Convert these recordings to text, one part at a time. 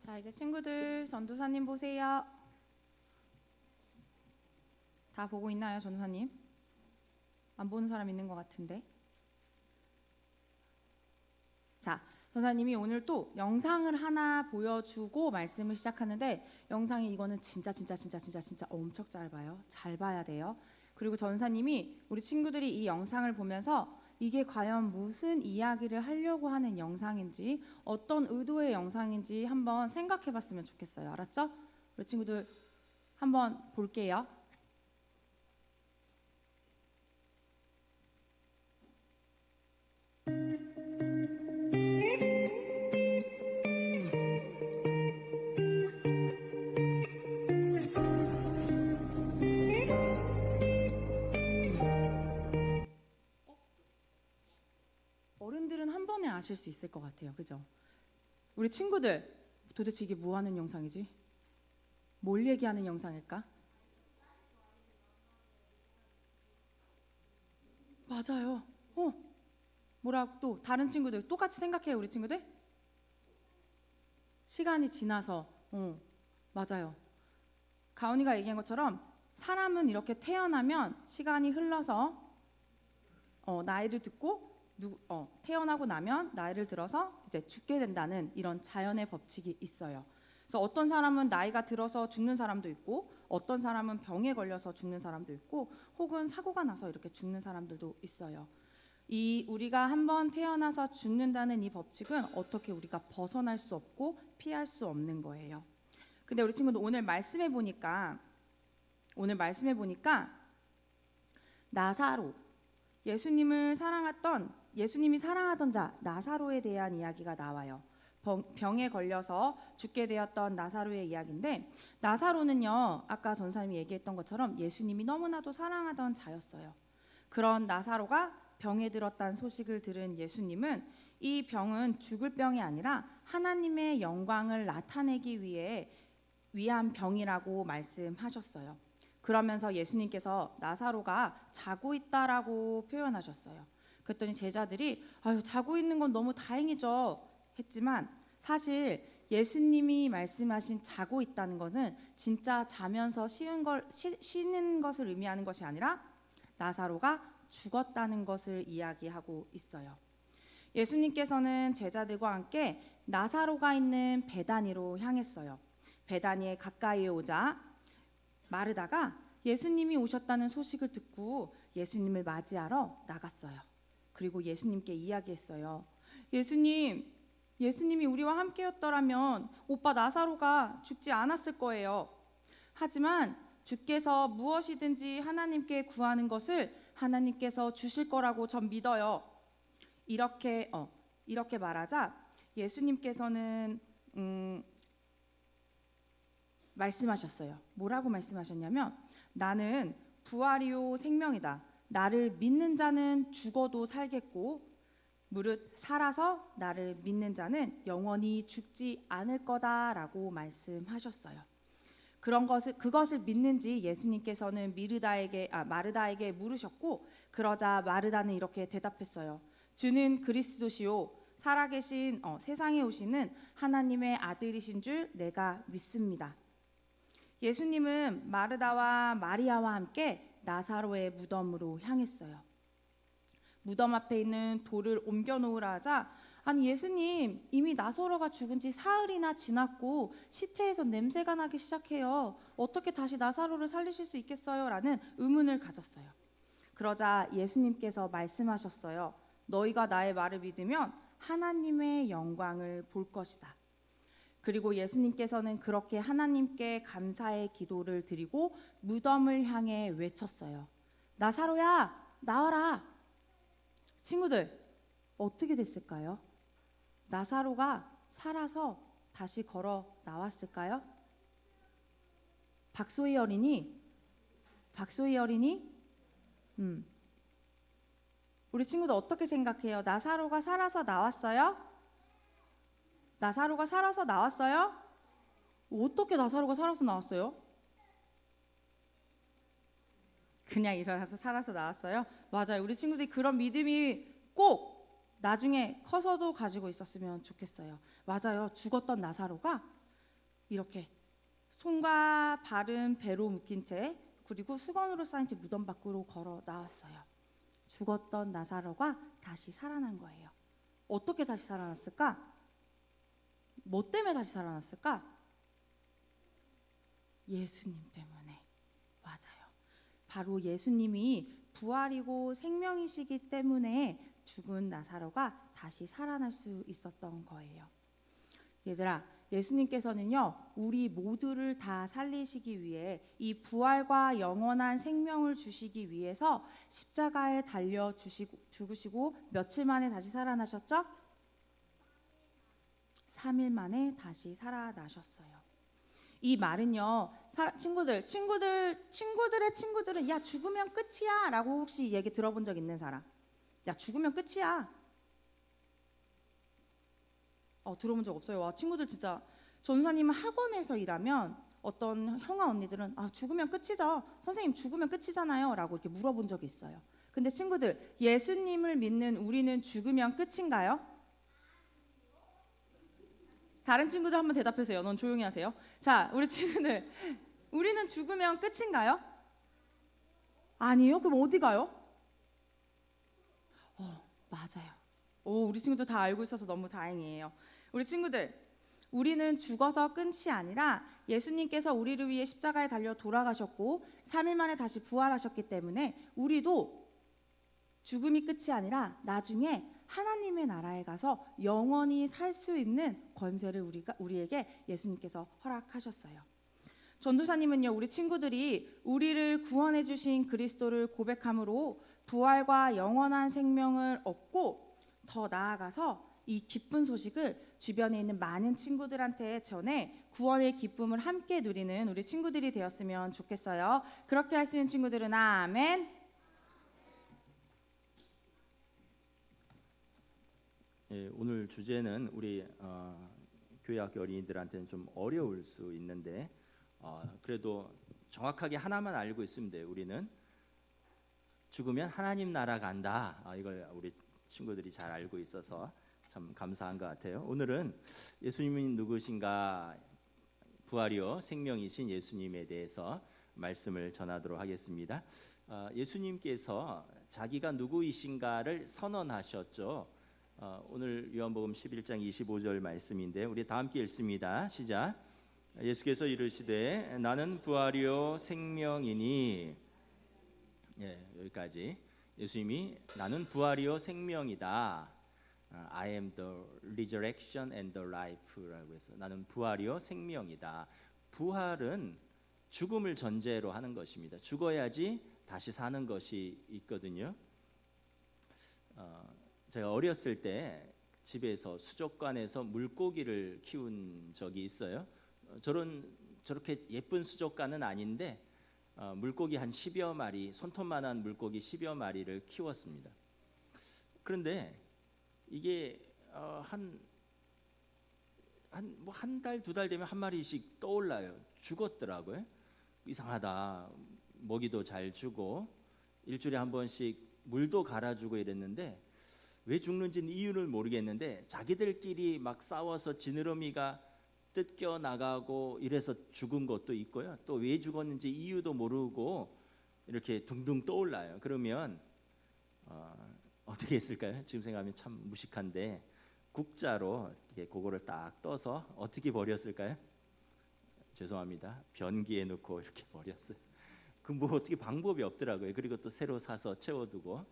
자, 이제 친구들 전도사님 보세요. 다 보고 있나요, 전도사님? 안 보는 사람 있는 것 같은데. 자, 전도사님이 오늘 또 영상을 하나 보여주고 말씀을 시작하는데, 영상이 이거는 진짜 엄청 짧아요. 잘 봐야 돼요. 그리고 전도사님이 우리 친구들이 이 영상을 보면서 이게 과연 무슨 이야기를 하려고 하는 영상인지, 어떤 의도의 영상인지 한번 생각해 봤으면 좋겠어요. 알았죠? 우리 친구들 한번 볼게요. 어른들은 한 번에 아실 수 있을 것 같아요. 그죠? 우리 친구들 도대체 이게 뭐 하는 영상이지? 뭘 얘기하는 영상일까? 맞아요. 뭐라고 또 다른 친구들 똑같이 생각해요, 우리 친구들? 시간이 지나서, 맞아요. 가온이가 얘기한 것처럼 사람은 이렇게 태어나면 시간이 흘러서 나이를 듣고 태어나고 나면 나이를 들어서 이제 죽게 된다는 이런 자연의 법칙이 있어요. 그래서 어떤 사람은 나이가 들어서 죽는 사람도 있고, 어떤 사람은 병에 걸려서 죽는 사람도 있고, 혹은 사고가 나서 이렇게 죽는 사람들도 있어요. 이 우리가 한번 태어나서 죽는다는 이 법칙은 어떻게 우리가 벗어날 수 없고 피할 수 없는 거예요. 근데 우리 친구들 오늘 말씀해 보니까 나사로, 예수님이 사랑하던 자 나사로에 대한 이야기가 나와요. 병에 걸려서 죽게 되었던 나사로의 이야기인데, 나사로는요, 아까 전사님이 얘기했던 것처럼 예수님이 너무나도 사랑하던 자였어요. 그런 나사로가 병에 들었다는 소식을 들은 예수님은 이 병은 죽을 병이 아니라 하나님의 영광을 나타내기 위한 병이라고 말씀하셨어요. 그러면서 예수님께서 나사로가 자고 있다라고 표현하셨어요. 그랬더니 제자들이 아유, 자고 있는 건 너무 다행이죠 했지만, 사실 예수님이 말씀하신 자고 있다는 것은 진짜 자면서 쉬는 것을 의미하는 것이 아니라 나사로가 죽었다는 것을 이야기하고 있어요. 예수님께서는 제자들과 함께 나사로가 있는 베다니로 향했어요. 베다니에 가까이 오자 마르다가 예수님이 오셨다는 소식을 듣고 예수님을 맞이하러 나갔어요. 그리고 예수님께 이야기했어요. 예수님이 우리와 함께였더라면 오빠 나사로가 죽지 않았을 거예요. 하지만 주께서 무엇이든지 하나님께 구하는 것을 하나님께서 주실 거라고 전 믿어요. 이렇게 말하자 예수님께서는 말씀하셨어요. 뭐라고 말씀하셨냐면, 나는 부활이요 생명이다. 나를 믿는 자는 죽어도 살겠고, 무릇 살아서 나를 믿는 자는 영원히 죽지 않을 거다라고 말씀하셨어요. 그것을 믿는지 예수님께서는 마르다에게 물으셨고, 그러자 마르다는 이렇게 대답했어요. 주는 그리스도시요 살아계신 세상에 오시는 하나님의 아들이신 줄 내가 믿습니다. 예수님은 마르다와 마리아와 함께 나사로의 무덤으로 향했어요. 무덤 앞에 있는 돌을 옮겨 놓으라 하자, 아니 예수님, 이미 나사로가 죽은 지 사흘이나 지났고 시체에서 냄새가 나기 시작해요. 어떻게 다시 나사로를 살리실 수 있겠어요? 라는 의문을 가졌어요. 그러자 예수님께서 말씀하셨어요. 너희가 나의 말을 믿으면 하나님의 영광을 볼 것이다. 그리고 예수님께서는 그렇게 하나님께 감사의 기도를 드리고 무덤을 향해 외쳤어요. 나사로야, 나와라. 친구들, 어떻게 됐을까요? 나사로가 살아서 다시 걸어 나왔을까요? 박소희 어린이? 우리 친구들 어떻게 생각해요? 나사로가 살아서 나왔어요? 나사로가 살아서 나왔어요? 어떻게 나사로가 살아서 나왔어요? 그냥 일어나서 살아서 나왔어요? 맞아요. 우리 친구들이 그런 믿음이 꼭 나중에 커서도 가지고 있었으면 좋겠어요. 맞아요. 죽었던 나사로가 이렇게 손과 발은 배로 묶인 채 그리고 수건으로 쌓인 채 무덤 밖으로 걸어 나왔어요. 죽었던 나사로가 다시 살아난 거예요. 어떻게 다시 살아났을까? 뭐 때문에 다시 살아났을까? 예수님 때문에. 맞아요. 바로 예수님이 부활이고 생명이시기 때문에 죽은 나사로가 다시 살아날 수 있었던 거예요. 얘들아, 예수님께서는요, 우리 모두를 다 살리시기 위해 이 부활과 영원한 생명을 주시기 위해서 십자가에 달려 죽으시고 며칠 만에 다시 살아나셨죠? 3일 만에 다시 살아나셨어요. 이 말은요, 친구들의 친구들은 야 죽으면 끝이야 라고 혹시 얘기 들어본 적 있는 사람? 야 죽으면 끝이야. 들어본 적 없어요. 와, 친구들 진짜 전사님 학원에서 일하면 어떤 형아 언니들은 죽으면 끝이죠. 선생님 죽으면 끝이잖아요 라고 이렇게 물어본 적이 있어요. 근데 친구들, 예수님을 믿는 우리는 죽으면 끝인가요? 다른 친구들 한번 대답해주세요. 넌 조용히 하세요. 자, 우리 친구들, 우리는 죽으면 끝인가요? 아니에요? 그럼 어디 가요? 맞아요. 우리 친구들 다 알고 있어서 너무 다행이에요. 우리 친구들, 우리는 죽어서 끝이 아니라 예수님께서 우리를 위해 십자가에 달려 돌아가셨고 3일 만에 다시 부활하셨기 때문에 우리도 죽음이 끝이 아니라 나중에 하나님의 나라에 가서 영원히 살 수 있는 권세를 우리에게 예수님께서 허락하셨어요. 전도사님은요, 우리 친구들이 우리를 구원해 주신 그리스도를 고백함으로 부활과 영원한 생명을 얻고 더 나아가서 이 기쁜 소식을 주변에 있는 많은 친구들한테 전해 구원의 기쁨을 함께 누리는 우리 친구들이 되었으면 좋겠어요. 그렇게 할 수 있는 친구들은 아멘. 예, 오늘 주제는 우리 교회 학교 어린이들한테는 좀 어려울 수 있는데 그래도 정확하게 하나만 알고 있으면 돼요. 우리는 죽으면 하나님 나라 간다. 이걸 우리 친구들이 잘 알고 있어서 참 감사한 것 같아요. 오늘은 예수님이 누구신가, 부활이요 생명이신 예수님에 대해서 말씀을 전하도록 하겠습니다. 예수님께서 자기가 누구이신가를 선언하셨죠. 오늘 요한복음 11장 25절 말씀인데 우리 다 함께 읽습니다. 시작. 예수께서 이르시되 나는 부활이요 생명이니. 여기까지. 예수님이 나는 부활이요 생명이다. I am the resurrection and the life라고 해서 나는 부활이요 생명이다. 부활은 죽음을 전제로 하는 것입니다. 죽어야지 다시 사는 것이 있거든요. 제가 어렸을 때 집에서 수족관에서 물고기를 키운 적이 있어요. 저렇게 예쁜 수족관은 아닌데 물고기 한 10여 마리, 손톱만한 물고기 10여 마리를 키웠습니다. 그런데 이게 한 달, 두 달 되면 한 마리씩 떠올라요. 죽었더라고요. 이상하다. 먹이도 잘 주고 일주일에 한 번씩 물도 갈아주고 이랬는데 왜 죽는지는 이유를 모르겠는데 자기들끼리 막 싸워서 지느러미가 뜯겨 나가고 이래서 죽은 것도 있고요. 또 왜 죽었는지 이유도 모르고 이렇게 둥둥 떠올라요. 그러면 어떻게 했을까요? 지금 생각하면 참 무식한데 국자로 이렇게 그거를 딱 떠서 어떻게 버렸을까요? 죄송합니다. 변기에 넣고 이렇게 버렸어요. 그 뭐 어떻게 방법이 없더라고요. 그리고 또 새로 사서 채워두고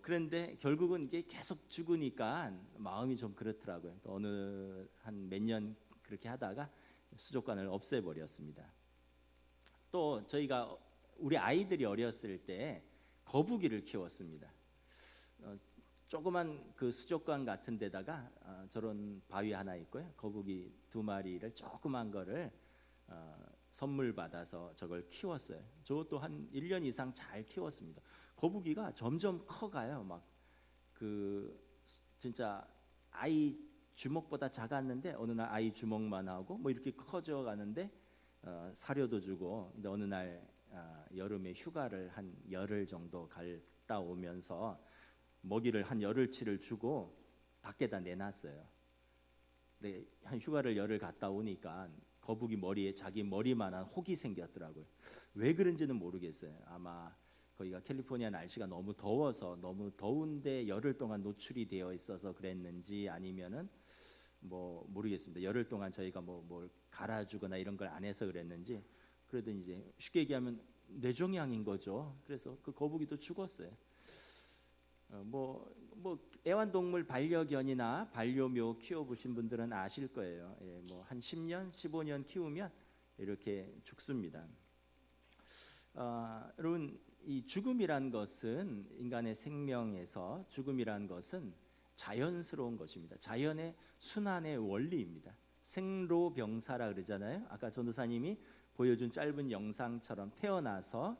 그런데 결국은 이게 계속 죽으니까 마음이 좀 그렇더라고요. 또 어느 한 몇 년 그렇게 하다가 수족관을 없애버렸습니다. 또 저희가 우리 아이들이 어렸을 때 거북이를 키웠습니다. 조그만 그 수족관 같은 데다가 저런 바위 하나 있고요. 거북이 2마리를 조그만 거를 선물 받아서 저걸 키웠어요. 저것도 한 1년 이상 잘 키웠습니다. 거북이가 점점 커가요. 막 진짜 아이 주먹보다 작았는데 어느 날 아이 주먹만 하고 이렇게 커져 가는데 사료도 주고. 근데 어느 날 여름에 휴가를 한 열흘 정도 갔다 오면서 먹이를 한 열흘치를 주고 밖에다 내놨어요. 네, 한 휴가를 열흘 갔다 오니까 거북이 머리에 자기 머리만한 혹이 생겼더라고요. 왜 그런지는 모르겠어요. 아마 거기가 캘리포니아 날씨가 너무 더워서 너무 더운데 열흘 동안 노출이 되어 있어서 그랬는지 아니면은 뭐 모르겠습니다. 열흘 동안 저희가 뭘 갈아주거나 이런 걸 안 해서 그랬는지 그래도 이제 쉽게 얘기하면 뇌종양인 거죠. 그래서 그 거북이도 죽었어요. 뭐 애완동물 반려견이나 반려묘 키워보신 분들은 아실 거예요. 예, 뭐한 10년, 15년 키우면 이렇게 죽습니다. 여러분 이 죽음이란 것은 인간의 생명에서 죽음이란 것은 자연스러운 것입니다. 자연의 순환의 원리입니다. 생로병사라 그러잖아요. 아까 전도사님이 보여준 짧은 영상처럼 태어나서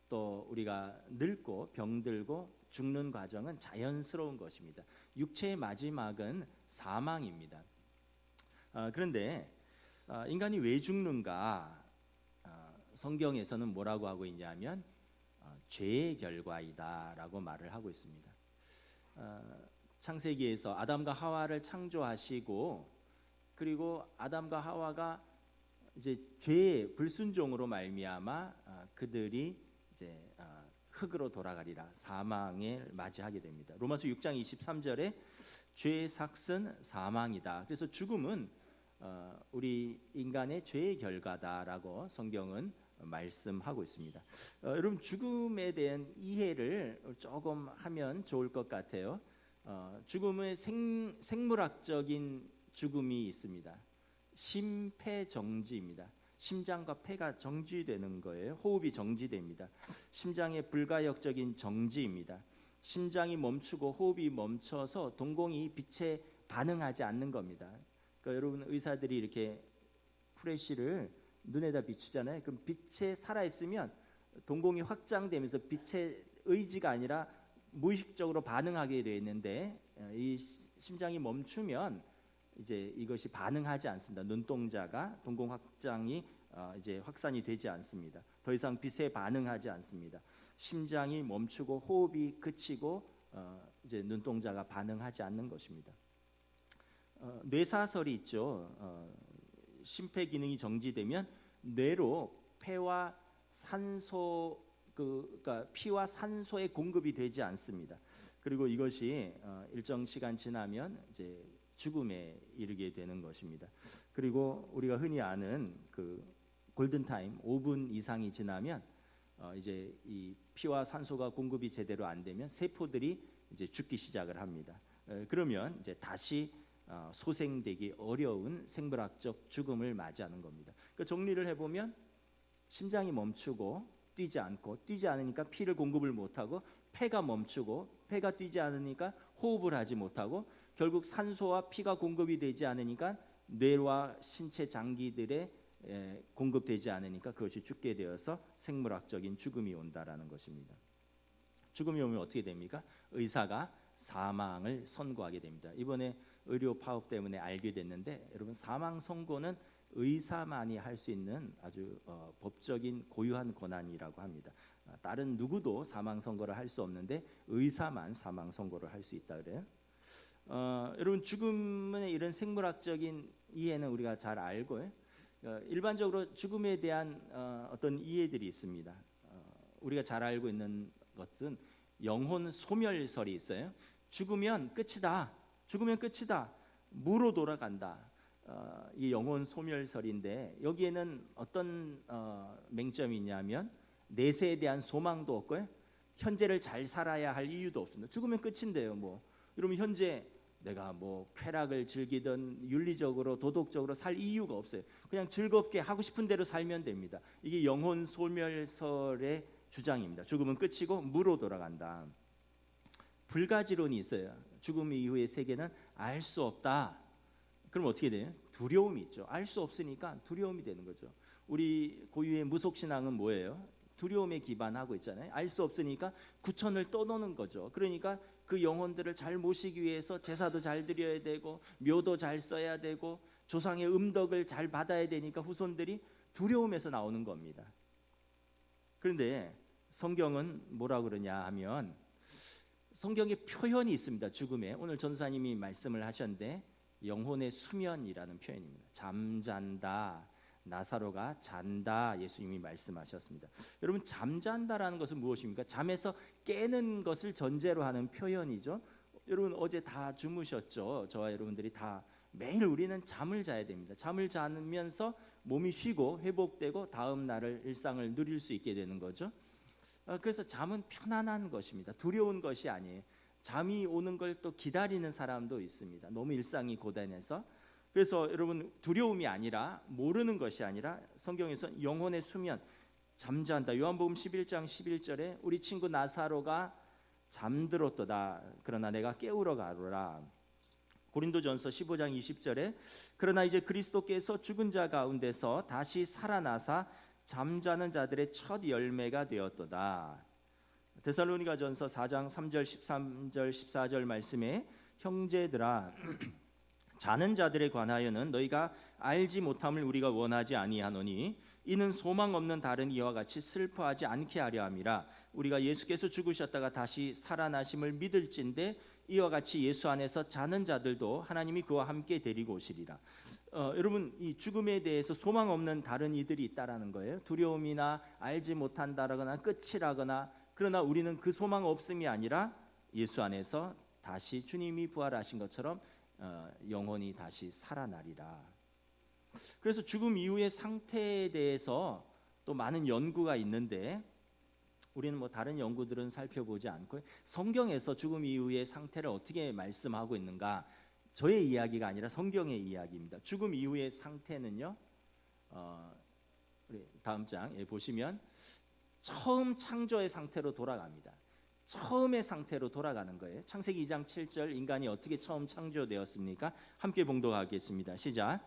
또 우리가 늙고 병들고 죽는 과정은 자연스러운 것입니다. 육체의 마지막은 사망입니다. 그런데 인간이 왜 죽는가? 성경에서는 뭐라고 하고 있냐면 죄의 결과이다라고 말을 하고 있습니다. 창세기에서 아담과 하와를 창조하시고 그리고 아담과 하와가 이제 죄의 불순종으로 말미암아 그들이 이제 흙으로 돌아가리라 사망을 맞이하게 됩니다. 로마서 6장 23절에 죄의 삭은 사망이다. 그래서 죽음은 우리 인간의 죄의 결과다라고 성경은 말씀하고 있습니다. 여러분 죽음에 대한 이해를 조금 하면 좋을 것 같아요. 죽음의 생물학적인 죽음이 있습니다. 심폐정지입니다. 심장과 폐가 정지되는 거예요. 호흡이 정지됩니다. 심장의 불가역적인 정지입니다. 심장이 멈추고 호흡이 멈춰서 동공이 빛에 반응하지 않는 겁니다. 그러니까 여러분 의사들이 이렇게 프레시를 눈에다 비추잖아요. 그럼 빛에 살아 있으면 동공이 확장되면서 빛의 의지가 아니라 무의식적으로 반응하게 되어 있는데 이 심장이 멈추면 이제 이것이 반응하지 않습니다. 눈동자가 동공 확장이 이제 확산이 되지 않습니다. 더 이상 빛에 반응하지 않습니다. 심장이 멈추고 호흡이 그치고 이제 눈동자가 반응하지 않는 것입니다. 뇌사설이 있죠. 심폐 기능이 정지되면 뇌로 폐와 산소 그러니까 피와 산소의 공급이 되지 않습니다. 그리고 이것이 일정 시간 지나면 이제 죽음에 이르게 되는 것입니다. 그리고 우리가 흔히 아는 그 골든 타임 5분 이상이 지나면 이제 이 피와 산소가 공급이 제대로 안 되면 세포들이 이제 죽기 시작을 합니다. 그러면 이제 다시 소생되기 어려운 생물학적 죽음을 맞이하는 겁니다. 그러니까 정리를 해보면 심장이 멈추고 뛰지 않으니까 피를 공급을 못하고 폐가 멈추고 폐가 뛰지 않으니까 호흡을 하지 못하고 결국 산소와 피가 공급이 되지 않으니까 뇌와 신체 장기들에 공급되지 않으니까 그것이 죽게 되어서 생물학적인 죽음이 온다라는 것입니다. 죽음이 오면 어떻게 됩니까? 의사가 사망을 선고하게 됩니다. 이번에 의료 파업 때문에 알게 됐는데 여러분 사망 선고는 의사만이 할 수 있는 아주 법적인 고유한 권한이라고 합니다. 다른 누구도 사망 선고를 할 수 없는데 의사만 사망 선고를 할 수 있다 그래요. 여러분 죽음의 이런 생물학적인 이해는 우리가 잘 알고 일반적으로 죽음에 대한 어떤 이해들이 있습니다. 우리가 잘 알고 있는 것은 영혼 소멸설이 있어요. 죽으면 끝이다. 죽으면 끝이다. 무로 돌아간다. 이 영혼 소멸설인데 여기에는 어떤 맹점이 있냐면 내세에 대한 소망도 없고요. 현재를 잘 살아야 할 이유도 없습니다. 죽으면 끝인데요. 여러분 현재 내가 쾌락을 즐기든 윤리적으로 도덕적으로 살 이유가 없어요. 그냥 즐겁게 하고 싶은 대로 살면 됩니다. 이게 영혼 소멸설의 주장입니다. 죽음은 끝이고 무로 돌아간다. 불가지론이 있어요. 죽음 이후의 세계는 알 수 없다. 그럼 어떻게 돼요? 두려움이 있죠. 알 수 없으니까 두려움이 되는 거죠. 우리 고유의 무속신앙은 뭐예요? 두려움에 기반하고 있잖아요. 알 수 없으니까 구천을 떠도는 거죠. 그러니까 그 영혼들을 잘 모시기 위해서 제사도 잘 드려야 되고 묘도 잘 써야 되고 조상의 음덕을 잘 받아야 되니까 후손들이 두려움에서 나오는 겁니다. 그런데 성경은 뭐라 그러냐 하면 성경에 표현이 있습니다. 죽음에 오늘 전사님이 말씀을 하셨는데 영혼의 수면이라는 표현입니다. 잠잔다, 나사로가 잔다, 예수님이 말씀하셨습니다. 여러분, 잠잔다라는 것은 무엇입니까? 잠에서 깨는 것을 전제로 하는 표현이죠. 여러분, 어제 다 주무셨죠? 저와 여러분들이 다 매일 우리는 잠을 자야 됩니다. 잠을 자면서 몸이 쉬고 회복되고 다음 날을 일상을 누릴 수 있게 되는 거죠. 그래서 잠은 편안한 것입니다. 두려운 것이 아니에요. 잠이 오는 걸 또 기다리는 사람도 있습니다. 너무 일상이 고단해서. 그래서 여러분, 두려움이 아니라, 모르는 것이 아니라 성경에서 영혼의 수면, 잠잔다. 요한복음 11장 11절에 우리 친구 나사로가 잠들었도다. 그러나 내가 깨우러 가노라. 고린도전서 15장 20절에 그러나 이제 그리스도께서 죽은 자 가운데서 다시 살아나사 잠자는 자들의 첫 열매가 되었도다. 데살로니가전서 4장 3절 13절 14절 말씀에 형제들아 자는 자들에 관하여는 너희가 알지 못함을 우리가 원하지 아니하노니 이는 소망 없는 다른 이와 같이 슬퍼하지 않게 하려 함이라. 우리가 예수께서 죽으셨다가 다시 살아나심을 믿을진대 이와 같이 예수 안에서 자는 자들도 하나님이 그와 함께 데리고 오시리라. 여러분, 이 죽음에 대해서 소망 없는 다른 이들이 있다라는 거예요. 두려움이나 알지 못한다라거나 끝이라거나. 그러나 우리는 그 소망 없음이 아니라 예수 안에서 다시 주님이 부활하신 것처럼 영혼이 다시 살아나리라. 그래서 죽음 이후의 상태에 대해서 또 많은 연구가 있는데 우리는 뭐 다른 연구들은 살펴보지 않고 성경에서 죽음 이후의 상태를 어떻게 말씀하고 있는가, 저의 이야기가 아니라 성경의 이야기입니다. 죽음 이후의 상태는요, 우리 다음 장에 보시면 처음 창조의 상태로 돌아갑니다. 처음의 상태로 돌아가는 거예요. 창세기 2장 7절, 인간이 어떻게 처음 창조되었습니까? 함께 봉독하겠습니다. 시작.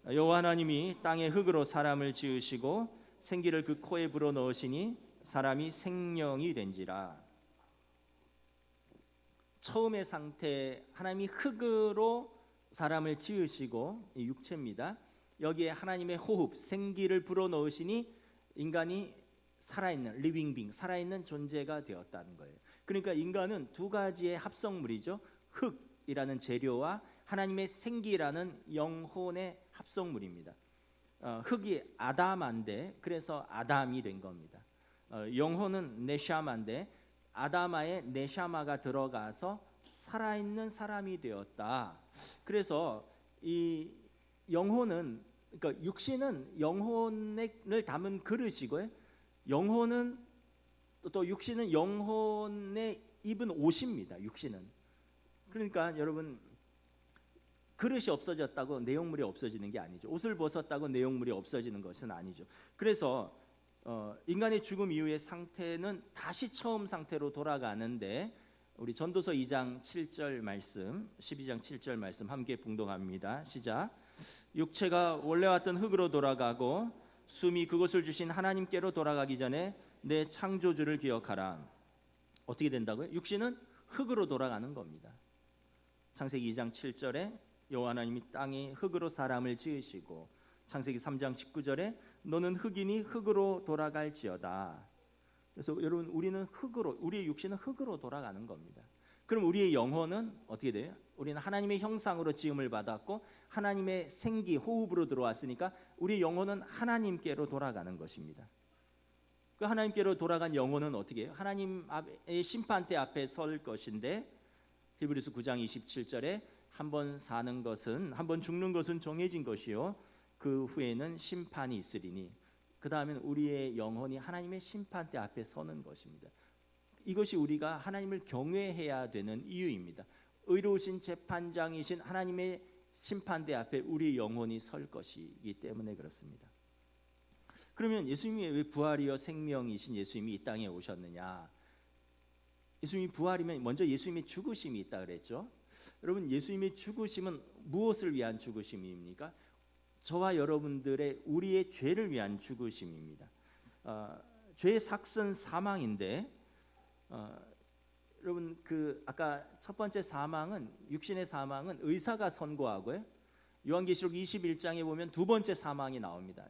여호와 하나님이 땅의 흙으로 사람을 지으시고 생기를 그 코에 불어넣으시니 사람이 생명이 된지라. 처음의 상태, 하나님이 흙으로 사람을 지으시고, 육체입니다. 여기에 하나님의 호흡, 생기를 불어넣으시니 인간이 살아있는 리빙 빙, 살아있는 존재가 되었다는 거예요. 그러니까 인간은 두 가지의 합성물이죠. 흙이라는 재료와 하나님의 생기라는 영혼의 합성물입니다. 흙이 아담한데 그래서 아담이 된 겁니다. 영혼은 네샤마인데 아담아의 네샤마가 들어가서 살아있는 사람이 되었다. 그래서 이 영혼은, 그러니까 육신은 영혼을 담은 그릇이고요. 영혼은 또 육신은 영혼에 입은 옷입니다. 육신은. 그러니까 여러분, 그릇이 없어졌다고 내용물이 없어지는 게 아니죠. 옷을 벗었다고 내용물이 없어지는 것은 아니죠. 그래서 인간의 죽음 이후의 상태는 다시 처음 상태로 돌아가는데, 우리 전도서 2장 7절 말씀, 12장 7절 말씀 함께 봉독합니다. 시작. 육체가 원래 왔던 흙으로 돌아가고 숨이 그것을 주신 하나님께로 돌아가기 전에 내 창조주를 기억하라. 어떻게 된다고요? 육신은 흙으로 돌아가는 겁니다. 창세기 2장 7절에 여호와 하나님이 땅에 흙으로 사람을 지으시고, 창세기 3장 19절에 너는 흙이니 흙으로 돌아갈지어다. 그래서 여러분, 우리는 흙으로, 우리의 육신은 흙으로 돌아가는 겁니다. 그럼 우리의 영혼은 어떻게 돼요? 우리는 하나님의 형상으로 지음을 받았고 하나님의 생기, 호흡으로 들어왔으니까 우리 영혼은 하나님께로 돌아가는 것입니다. 그 하나님께로 돌아간 영혼은 어떻게 해요? 하나님의 심판대 앞에 설 것인데, 히브리서 9장 27절에 한 번 사는 것은, 한 번 죽는 것은 정해진 것이요 그 후에는 심판이 있으리니, 그 다음에는 우리의 영혼이 하나님의 심판대 앞에 서는 것입니다. 이것이 우리가 하나님을 경외해야 되는 이유입니다. 의로우신 재판장이신 하나님의 심판대 앞에 우리 영혼이 설 것이기 때문에 그렇습니다. 그러면 예수님이 왜 부활이요 생명이신 예수님이 이 땅에 오셨느냐? 예수님이 부활이면 먼저 예수님의 죽으심이 있다 그랬죠. 여러분, 예수님의 죽으심은 무엇을 위한 죽으심입니까? 저와 여러분들의, 우리의 죄를 위한 죽으심입니다. 죄의 삭은 사망인데, 여러분, 그 아까 첫 번째 사망은, 육신의 사망은 의사가 선고하고요. 요한계시록 21장에 보면 두 번째 사망이 나옵니다.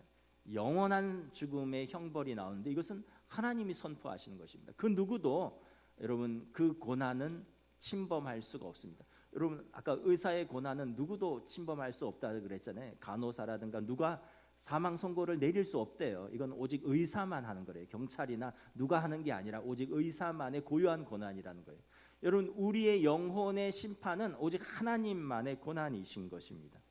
영원한 죽음의 형벌이 나오는데 이것은 하나님이 선포하시는 것입니다. 그 누구도 여러분 그 고난은 침범할 수가 없습니다. 여러분 아까 의사의 고난은 누구도 침범할 수 없다 그랬잖아요. 간호사라든가 누가 사망 선고를 내릴 수 없대요. 이건 오직 의사만 하는 거래요. 경찰이나 누가 하는 게 아니라 오직 의사만의 고유한 고난이라는 거예요. 여러분 우리의 영혼의 심판은 오직 하나님만의 고난이신 것입니다.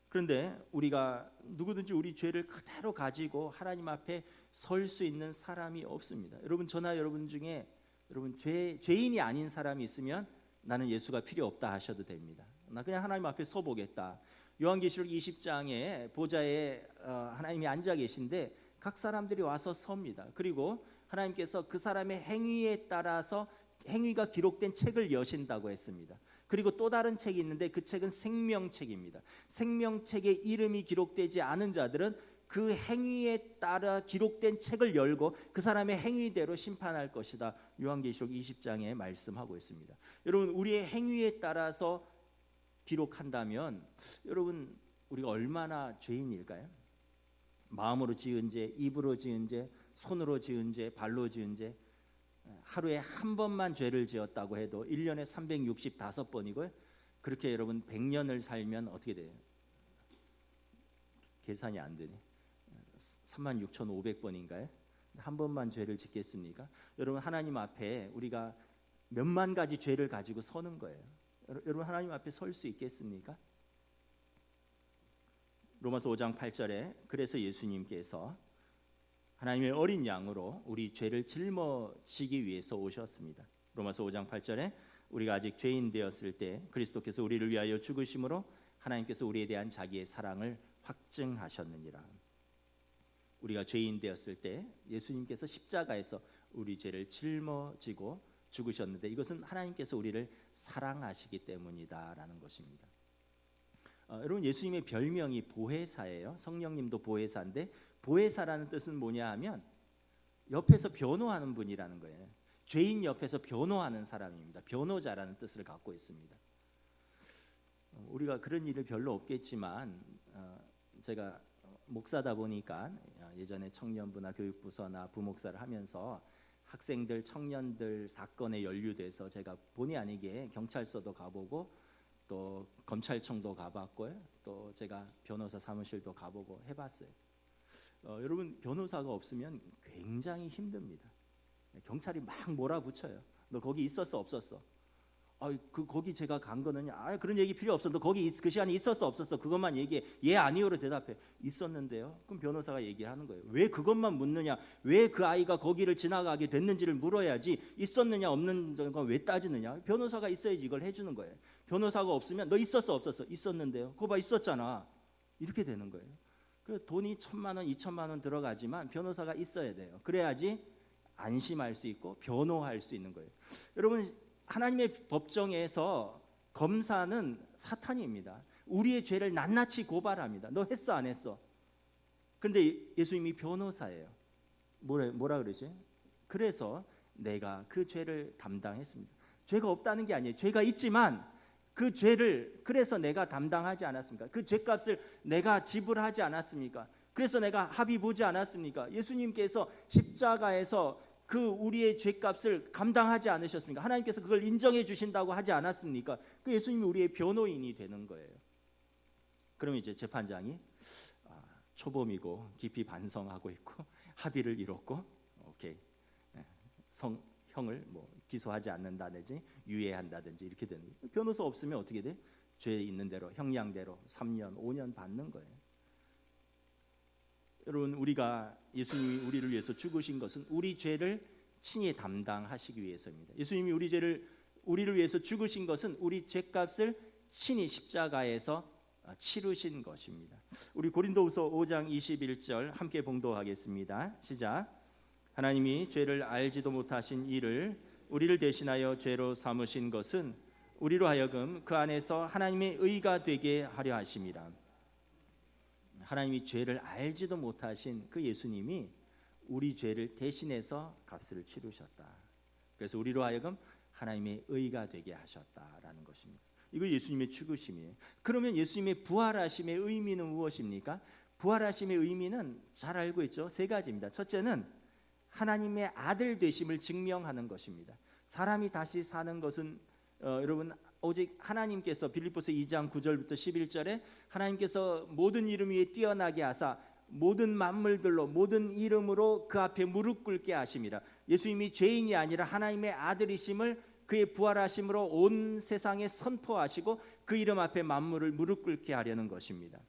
그런데 우리가 누구든지 우리 죄를 그대로 가지고 하나님 앞에 설 수 있는 사람이 없습니다. 여러분 저나 여러분 중에 여러분 죄인이 아닌 사람이 있으면 나는 예수가 필요 없다 하셔도 됩니다. 나 그냥 하나님 앞에 서 보겠다. 요한계시록 20장에 보좌에 하나님이 앉아 계신데 각 사람들이 와서 섭니다. 그리고 하나님께서 그 사람의 행위에 따라서 행위가 기록된 책을 여신다고 했습니다. 그리고 또 다른 책이 있는데 그 책은 생명책입니다. 생명책에 이름이 기록되지 않은 자들은 그 행위에 따라 기록된 책을 열고 그 사람의 행위대로 심판할 것이다. 요한계시록 20장에 말씀하고 있습니다. 여러분 우리의 행위에 따라서 기록한다면 여러분 우리가 얼마나 죄인일까요? 마음으로 지은 죄, 입으로 지은 죄, 손으로 지은 죄, 발로 지은 죄, 하루에 한 번만 죄를 지었다고 해도 1년에 365번이고요. 그렇게 여러분 100년을 살면 어떻게 돼요? 계산이 안 되네. 36,500번인가요? 한 번만 죄를 짓겠습니까? 여러분 하나님 앞에 우리가 몇만 가지 죄를 가지고 서는 거예요. 여러분 하나님 앞에 설 수 있겠습니까? 로마서 5장 8절에 그래서 예수님께서 하나님의 어린 양으로 우리 죄를 짊어지기 위해서 오셨습니다. 로마서 5장 8절에 우리가 아직 죄인 되었을 때 그리스도께서 우리를 위하여 죽으심으로 하나님께서 우리에 대한 자기의 사랑을 확증하셨느니라. 우리가 죄인 되었을 때 예수님께서 십자가에서 우리 죄를 짊어지고 죽으셨는데 이것은 하나님께서 우리를 사랑하시기 때문이다라는 것입니다. 여러분 예수님의 별명이 보혜사예요. 성령님도 보혜사인데 보혜사라는 뜻은 뭐냐 하면 옆에서 변호하는 분이라는 거예요. 죄인 옆에서 변호하는 사람입니다. 변호자라는 뜻을 갖고 있습니다. 우리가 그런 일이 별로 없겠지만 제가 목사다 보니까 예전에 청년부나 교육부서나 부목사를 하면서 학생들, 청년들 사건에 연루돼서 제가 본의 아니게 경찰서도 가보고 또 검찰청도 가봤고요. 또 제가 변호사 사무실도 가보고 해봤어요. 여러분 변호사가 없으면 굉장히 힘듭니다. 경찰이 막 몰아붙여요. 너 거기 있었어 없었어? 거기 제가 간 거는 그런 얘기 필요 없어. 너 거기 그 시간에 있었어 없었어? 그것만 얘기해. 예 아니요로 대답해. 있었는데요. 그럼 변호사가 얘기하는 거예요. 왜 그것만 묻느냐? 왜 그 아이가 거기를 지나가게 됐는지를 물어야지. 있었느냐 없는 건 왜 따지느냐? 변호사가 있어야지 이걸 해주는 거예요. 변호사가 없으면 너 있었어 없었어? 있었는데요. 그거 봐 있었잖아. 이렇게 되는 거예요. 그 돈이 1,000만 원, 2,000만 원 들어가지만 변호사가 있어야 돼요. 그래야지 안심할 수 있고 변호할 수 있는 거예요. 여러분 하나님의 법정에서 검사는 사탄입니다. 우리의 죄를 낱낱이 고발합니다. 너 했어 안 했어? 근데 예수님이 변호사예요. 뭐라 그러지? 그래서 내가 그 죄를 담당했습니다. 죄가 없다는 게 아니에요. 죄가 있지만 그 죄를 그래서 내가 담당하지 않았습니까? 그 죄값을 내가 지불하지 않았습니까? 그래서 내가 합의 보지 않았습니까? 예수님께서 십자가에서 그 우리의 죄값을 감당하지 않으셨습니까? 하나님께서 그걸 인정해 주신다고 하지 않았습니까? 그 예수님이 우리의 변호인이 되는 거예요. 그러면 이제 재판장이 초범이고 깊이 반성하고 있고 합의를 이뤘고 오케이 형을 기소하지 않는다든지 유예한다든지 이렇게 되는 거예요. 변호사 없으면 어떻게 돼? 죄 있는 대로 형량대로 3년 5년 받는 거예요. 여러분 우리가 예수님이 우리를 위해서 죽으신 것은 우리 죄를 친히 담당하시기 위해서입니다. 예수님이 우리를 위해서 죽으신 것은 우리 죄값을 친히 십자가에서 치르신 것입니다. 우리 고린도후서 5장 21절 함께 봉독하겠습니다. 시작. 하나님이 죄를 알지도 못하신 이를 우리를 대신하여 죄로 삼으신 것은 우리로 하여금 그 안에서 하나님의 의가 되게 하려 하심이라. 하나님이 죄를 알지도 못하신 그 예수님이 우리 죄를 대신해서 값을 치르셨다. 그래서 우리로 하여금 하나님의 의가 되게 하셨다라는 것입니다. 이거 예수님의 죽으심이에요. 그러면 예수님의 부활하심의 의미는 무엇입니까? 부활하심의 의미는 잘 알고 있죠. 세 가지입니다. 첫째는 하나님의 아들 되심을 증명하는 것입니다. 사람이 다시 사는 것은 여러분 오직 하나님께서 빌립보서 2장 9절부터 11절에 하나님께서 모든 이름 위에 뛰어나게 하사 모든 만물들로 모든 이름으로 그 앞에 무릎 꿇게 하심이라. 예수님이 죄인이 아니라 하나님의 아들이심을 그의 부활하심으로 온 세상에 선포하시고 그 이름 앞에 만물을 무릎 꿇게 하려는 것입니다.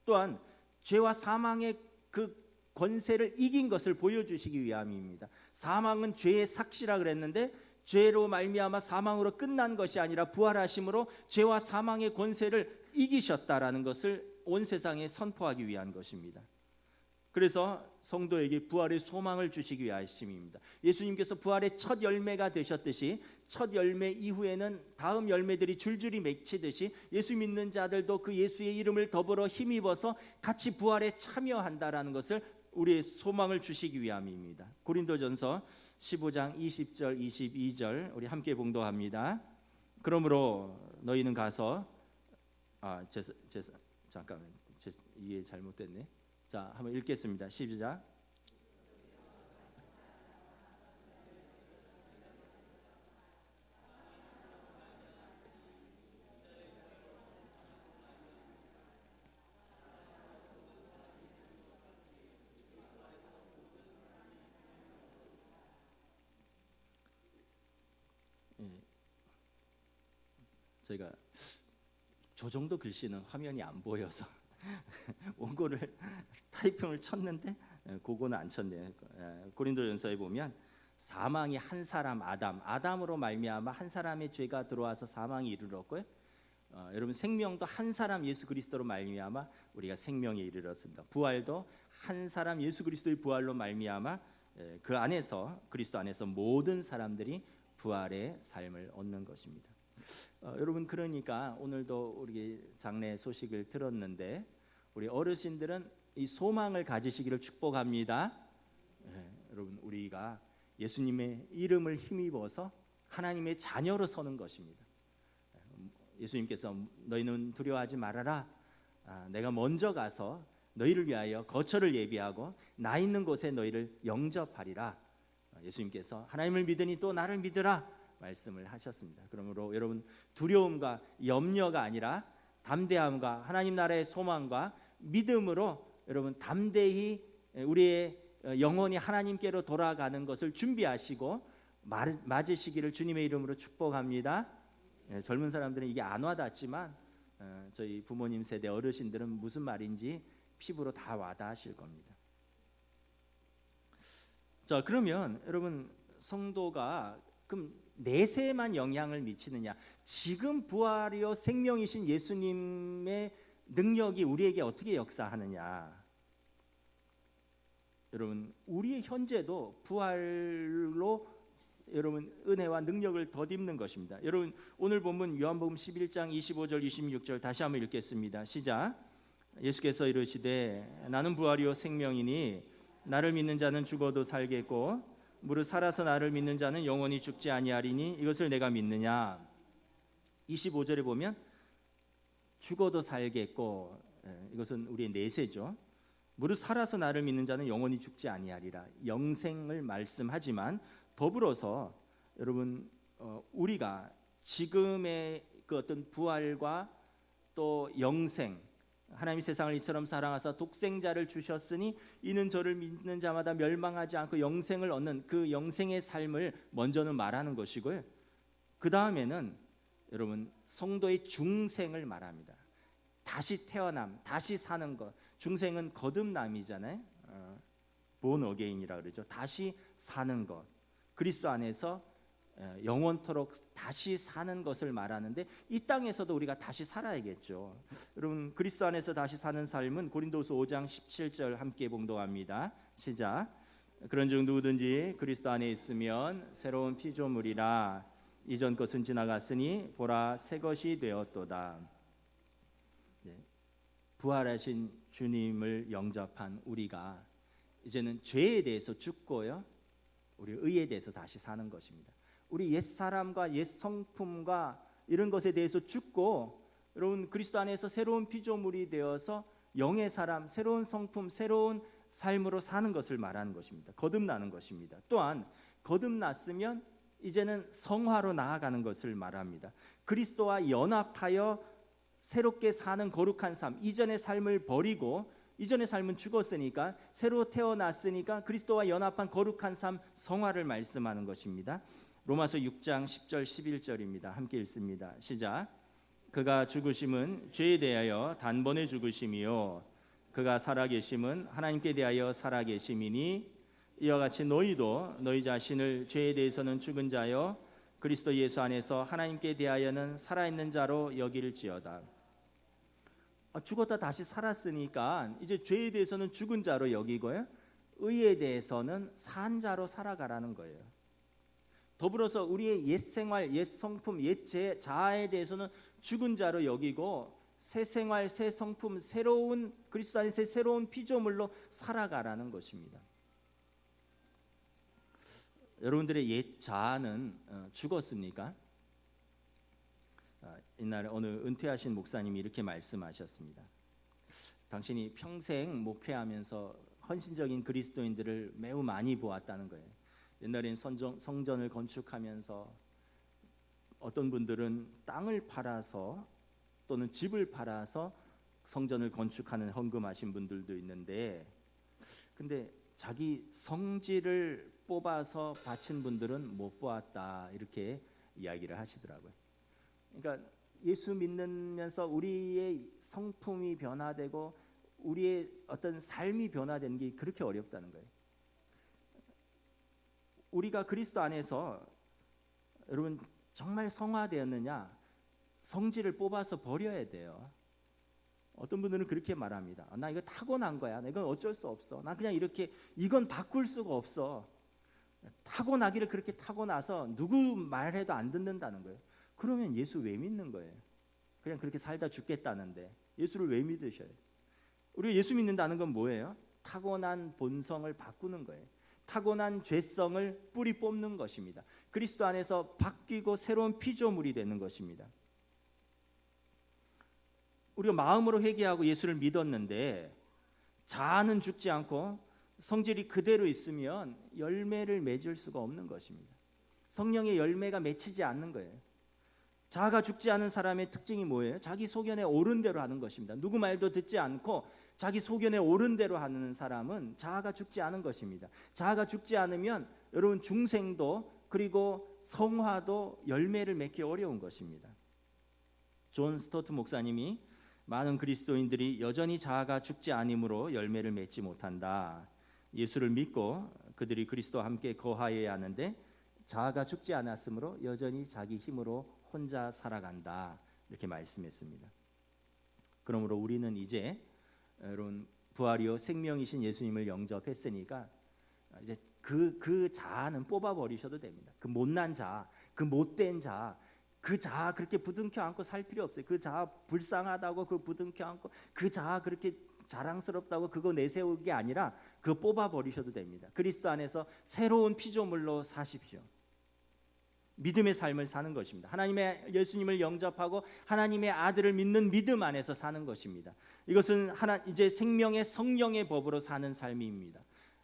또한 죄와 사망의 그 권세를 이긴 것을 보여주시기 위함입니다. 사망은 죄의 삭시라 그랬는데 죄로 말미암아 사망으로 끝난 것이 아니라 부활하심으로 죄와 사망의 권세를 이기셨다라는 것을 온 세상에 선포하기 위한 것입니다. 그래서 성도에게 부활의 소망을 주시기 위하심입니다. 예수님께서 부활의 첫 열매가 되셨듯이 첫 열매 이후에는 다음 열매들이 줄줄이 맺히듯이 예수 믿는 자들도 그 예수의 이름을 더불어 힘입어서 같이 부활에 참여한다라는 것을 우리의 소망을 주시기 위함입니다. 고린도전서 15장 20절 22절 우리 함께 봉독합니다. 그러므로 너희는 가서 잠깐만 이해 잘못됐네. 자, 한번 읽겠습니다. 시작. 저희가 저 정도 글씨는 화면이 안 보여서 원고를 타이핑을 쳤는데 그거는 안 쳤네요. 고린도전서에 보면 사망이 한 사람 아담으로 말미암아 한 사람의 죄가 들어와서 사망이 이르렀고요. 여러분 생명도 한 사람 예수 그리스도로 말미암아 우리가 생명에 이르렀습니다. 부활도 한 사람 예수 그리스도의 부활로 말미암아 그 안에서 그리스도 안에서 모든 사람들이 부활의 삶을 얻는 것입니다. 여러분 그러니까 오늘도 우리 장례 소식을 들었는데 우리 어르신들은 이 소망을 가지시기를 축복합니다. 여러분 우리가 예수님의 이름을 힘입어서 하나님의 자녀로 서는 것입니다. 예수님께서 너희는 두려워하지 말아라. 내가 먼저 가서 너희를 위하여 거처를 예비하고 나 있는 곳에 너희를 영접하리라. 예수님께서 하나님을 믿으니 또 나를 믿으라 말씀을 하셨습니다. 그러므로 여러분 두려움과 염려가 아니라 담대함과 하나님 나라의 소망과 믿음으로 여러분 담대히 우리의 영혼이 하나님께로 돌아가는 것을 준비하시고 맞으시기를 주님의 이름으로 축복합니다. 젊은 사람들은 이게 안 와닿지만 저희 부모님 세대 어르신들은 무슨 말인지 피부로 다 와닿으실 겁니다. 자, 그러면 여러분 성도가 그럼 내세에만 영향을 미치느냐? 지금 부활이요 생명이신 예수님의 능력이 우리에게 어떻게 역사하느냐? 여러분 우리의 현재도 부활로 여러분 은혜와 능력을 덧입는 것입니다. 여러분 오늘 본문 요한복음 11장 25절 26절 다시 한번 읽겠습니다. 시작. 예수께서 이르시되 나는 부활이요 생명이니 나를 믿는 자는 죽어도 살겠고 무릇 살아서 나를 믿는 자는 영원히 죽지 아니하리니 이것을 내가 믿느냐. 25절에 보면 죽어도 살겠고 이것은 우리의 내세죠. 무릇 살아서 나를 믿는 자는 영원히 죽지 아니하리라. 영생을 말씀하지만 더불어서 여러분 우리가 지금의 그 어떤 부활과 또 영생 하나님이 세상을 이처럼 사랑하사 독생자를 주셨으니 이는 저를 믿는 자마다 멸망하지 않고 영생을 얻는 그 영생의 삶을 먼저는 말하는 것이고요. 그 다음에는 여러분 성도의 중생을 말합니다. 다시 태어남, 다시 사는 것. 중생은 거듭남이잖아요. born again이라 그러죠. 다시 사는 것. 그리스도 안에서 영원토록 다시 사는 것을 말하는데 이 땅에서도 우리가 다시 살아야겠죠. 여러분 그리스도 안에서 다시 사는 삶은 고린도서 5장 17절 함께 봉독합니다. 시작. 그런즉 누구든지 그리스도 안에 있으면 새로운 피조물이라 이전 것은 지나갔으니 보라 새 것이 되었도다. 부활하신 주님을 영접한 우리가 이제는 죄에 대해서 죽고요 우리 의에 대해서 다시 사는 것입니다. 우리 옛사람과 옛성품과 이런 것에 대해서 죽고 여러분 그리스도 안에서 새로운 피조물이 되어서 영의 사람, 새로운 성품, 새로운 삶으로 사는 것을 말하는 것입니다. 거듭나는 것입니다. 또한 거듭났으면 이제는 성화로 나아가는 것을 말합니다. 그리스도와 연합하여 새롭게 사는 거룩한 삶, 이전의 삶을 버리고, 이전의 삶은 죽었으니까 새로 태어났으니까 그리스도와 연합한 거룩한 삶, 성화를 말씀하는 것입니다. 로마서 6장 10절 11절입니다. 함께 읽습니다. 시작. 그가 죽으심은 죄에 대하여 단번에 죽으심이요 그가 살아계심은 하나님께 대하여 살아계심이니 이와 같이 너희도 너희 자신을 죄에 대해서는 죽은 자요 그리스도 예수 안에서 하나님께 대하여는 살아있는 자로 여길지어다. 죽었다 다시 살았으니까 이제 죄에 대해서는 죽은 자로 여기고요, 의에 대해서는 산 자로 살아가라는 거예요. 더불어서 우리의 옛 생활, 옛 성품, 옛 자아에 대해서는 죽은 자로 여기고 새 생활, 새 성품, 새로운 그리스도 안에서의 새로운 피조물로 살아가라는 것입니다. 여러분들의 옛 자아는 죽었습니까? 옛날에 어느 은퇴하신 목사님이 이렇게 말씀하셨습니다. 당신이 평생 목회하면서 헌신적인 그리스도인들을 매우 많이 보았다는 거예요. 옛날엔 성전을 건축하면서 어떤 분들은 땅을 팔아서 또는 집을 팔아서 성전을 건축하는 헌금하신 분들도 있는데, 근데 자기 성질을 뽑아서 바친 분들은 못 보았다, 이렇게 이야기를 하시더라고요. 그러니까 예수 믿으면서 우리의 성품이 변화되고 우리의 어떤 삶이 변화되는 게 그렇게 어렵다는 거예요. 우리가 그리스도 안에서 여러분 정말 성화되었느냐, 성질을 뽑아서 버려야 돼요. 어떤 분들은 그렇게 말합니다. 나 이거 타고난 거야. 나 이건 어쩔 수 없어. 나 그냥 이렇게, 이건 바꿀 수가 없어. 타고나기를 그렇게 타고나서 누구 말해도 안 듣는다는 거예요. 그러면 예수 왜 믿는 거예요? 그냥 그렇게 살다 죽겠다는데 예수를 왜 믿으셔요? 우리가 예수 믿는다는 건 뭐예요? 타고난 본성을 바꾸는 거예요. 타고난 죄성을 뿌리 뽑는 것입니다. 그리스도 안에서 바뀌고 새로운 피조물이 되는 것입니다. 우리가 마음으로 회개하고 예수를 믿었는데 자아는 죽지 않고 성질이 그대로 있으면 열매를 맺을 수가 없는 것입니다. 성령의 열매가 맺히지 않는 거예요. 자아가 죽지 않은 사람의 특징이 뭐예요? 자기 소견에 옳은 대로 하는 것입니다. 누구 말도 듣지 않고 자기 소견에 옳은 대로 하는 사람은 자아가 죽지 않은 것입니다. 자아가 죽지 않으면 여러분 중생도 그리고 성화도 열매를 맺기 어려운 것입니다. 존 스토트 목사님이 많은 그리스도인들이 여전히 자아가 죽지 않으므로 열매를 맺지 못한다. 예수를 믿고 그들이 그리스도와 함께 거하여야 하는데 자아가 죽지 않았으므로 여전히 자기 힘으로 혼자 살아간다, 이렇게 말씀했습니다. 그러므로 우리는 이제 여러분 부활이요 생명이신 예수님을 영접했으니까 이제 그 자아는 뽑아버리셔도 됩니다. 그 못난 자아, 그 못된 자아, 그 자아 그렇게 부둥켜 안고 살 필요 없어요. 그 자아 불쌍하다고 그 부둥켜 안고 그 자아 그렇게 자랑스럽다고 그거 내세우는 게 아니라 그거 뽑아버리셔도 됩니다. 그리스도 안에서 새로운 피조물로 사십시오. 믿음의 삶을 사는 것입니다. 하나님의 예수님을 영접하고 하나님의 아들을 믿는 믿음 안에서 사는 것입니다. 이것은 이제 생명의 성령의 법으로 사는 삶입니다.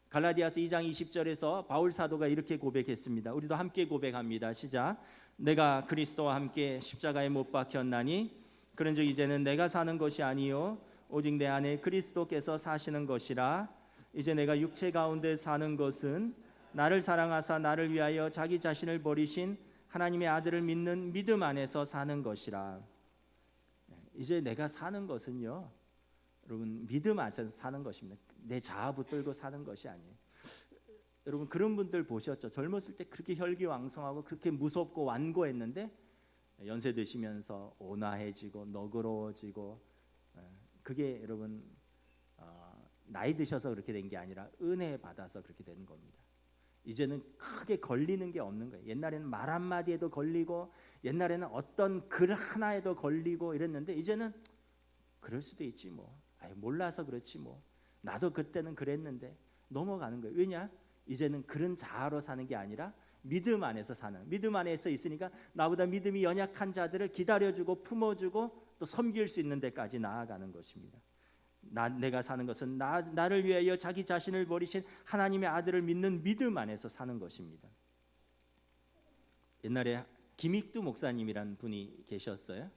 갈라디아서 2장 20절에서 바울 사도가 이렇게 고백했습니다. 우리도 함께 고백합니다. 시작. 내가 그리스도와 함께 십자가에 못 박혔나니 그런즉 이제는 내가 사는 것이 아니요 오직 내 안에 그리스도께서 사시는 것이라. 이제 내가 육체 가운데 사는 것은 나를 사랑하사 나를 위하여 자기 자신을 버리신 하나님의 아들을 믿는 믿음 안에서 사는 것이라. 이제 내가 사는 것은요, 여러분 믿음 안에서 사는 것입니다. 내 자아 붙들고 사는 것이 아니에요. 여러분 그런 분들 보셨죠? 젊었을 때 그렇게 혈기왕성하고 그렇게 무섭고 완고했는데 연세 드시면서 온화해지고 너그러워지고, 그게 여러분 나이 드셔서 그렇게 된 게 아니라 은혜 받아서 그렇게 되는 겁니다. 이제는 크게 걸리는 게 없는 거예요. 옛날에는 말 한마디에도 걸리고 옛날에는 어떤 글 하나에도 걸리고 이랬는데 이제는 그럴 수도 있지 뭐, 몰라서 그렇지 뭐, 나도 그때는 그랬는데 넘어가는 거예요. 왜냐? 이제는 그런 자아로 사는 게 아니라 믿음 안에서 사는, 믿음 안에서 있으니까 나보다 믿음이 연약한 자들을 기다려주고 품어주고 또 섬길 수 있는 데까지 나아가는 것입니다. 내가 사는 것은 나를 위하여 자기 자신을 버리신 하나님의 아들을 믿는 믿음 안에서 사는 것입니다. 옛날에 김익두 목사님이란 분이 계셨어요.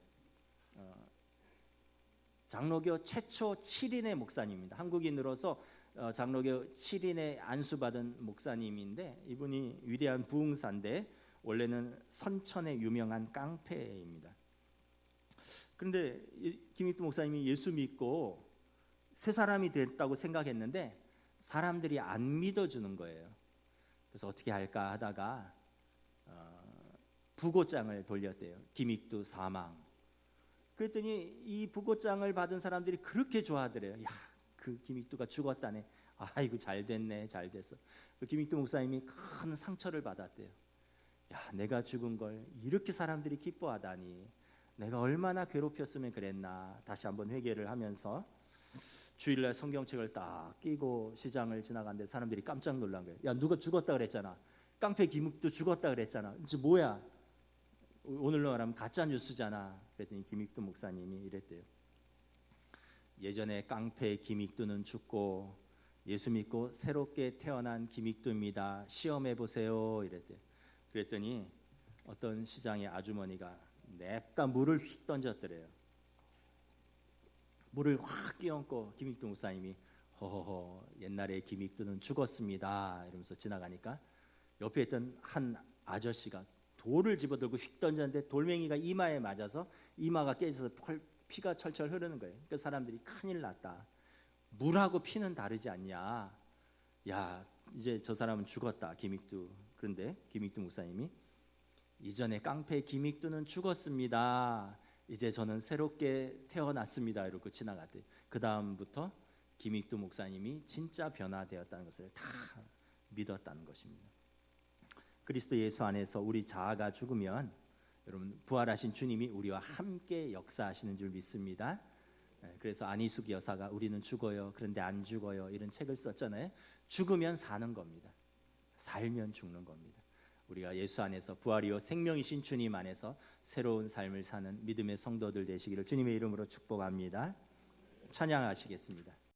장로교 최초 7인의 목사님입니다. 한국인으로서 장로교 7인의 안수받은 목사님인데 이분이 위대한 부흥사인데 원래는 선천의 유명한 깡패입니다. 그런데 김익두 목사님이 예수 믿고 새 사람이 됐다고 생각했는데 사람들이 안 믿어주는 거예요. 그래서 어떻게 할까 하다가 부고장을 돌렸대요. 김익두 사망. 그랬더니 이 부고장을 받은 사람들이 그렇게 좋아하더래요. 야, 그 김익두가 죽었다네. 아이고 잘 됐네, 잘 됐어. 그 김익두 목사님이 큰 상처를 받았대요. 야, 내가 죽은 걸 이렇게 사람들이 기뻐하다니. 내가 얼마나 괴롭혔으면 그랬나. 다시 한번 회개를 하면서 주일날 성경책을 딱 끼고 시장을 지나갔는데 사람들이 깜짝 놀란 거예요. 야, 누가 죽었다 그랬잖아. 깡패 김익두 죽었다 그랬잖아. 이제 뭐야? 오늘로 말하면 가짜 뉴스잖아. 그랬더니 김익두 목사님이 이랬대요. 예전에 깡패 김익두는 죽고 예수 믿고 새롭게 태어난 김익두입니다. 시험해 보세요. 이랬대요. 그랬더니 어떤 시장의 아주머니가 냅다 물을 휙 던졌더래요. 물을 확 끼얹고 김익두 목사님이 허허허 옛날에 김익두는 죽었습니다 이러면서 지나가니까 옆에 있던 한 아저씨가 돌을 집어들고 휙 던졌는데 돌멩이가 이마에 맞아서 이마가 깨져서 피가 철철 흐르는 거예요. 그 사람들이 큰일 났다. 물하고 피는 다르지 않냐. 야, 이제 저 사람은 죽었다 김익두. 그런데 김익두 목사님이 이전에 깡패 김익두는 죽었습니다. 이제 저는 새롭게 태어났습니다. 이러고 지나갔대요. 그 다음부터 김익두 목사님이 진짜 변화되었다는 것을 다 믿었다는 것입니다. 그리스도 예수 안에서 우리 자아가 죽으면 여러분 부활하신 주님이 우리와 함께 역사하시는 줄 믿습니다. 그래서 안희숙 여사가 우리는 죽어요. 그런데 안 죽어요. 이런 책을 썼잖아요. 죽으면 사는 겁니다. 살면 죽는 겁니다. 우리가 예수 안에서 부활이요 생명이신 주님 안에서 새로운 삶을 사는 믿음의 성도들 되시기를 주님의 이름으로 축복합니다. 찬양하시겠습니다.